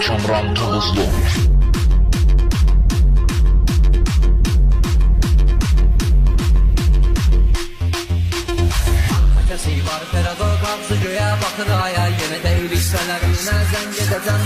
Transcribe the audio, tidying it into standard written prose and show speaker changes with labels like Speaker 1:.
Speaker 1: Kamran Tavuzlu.
Speaker 2: Var pedagog ağzı göğe bakır aya. Yine değil işlerimine zengin edeceğim.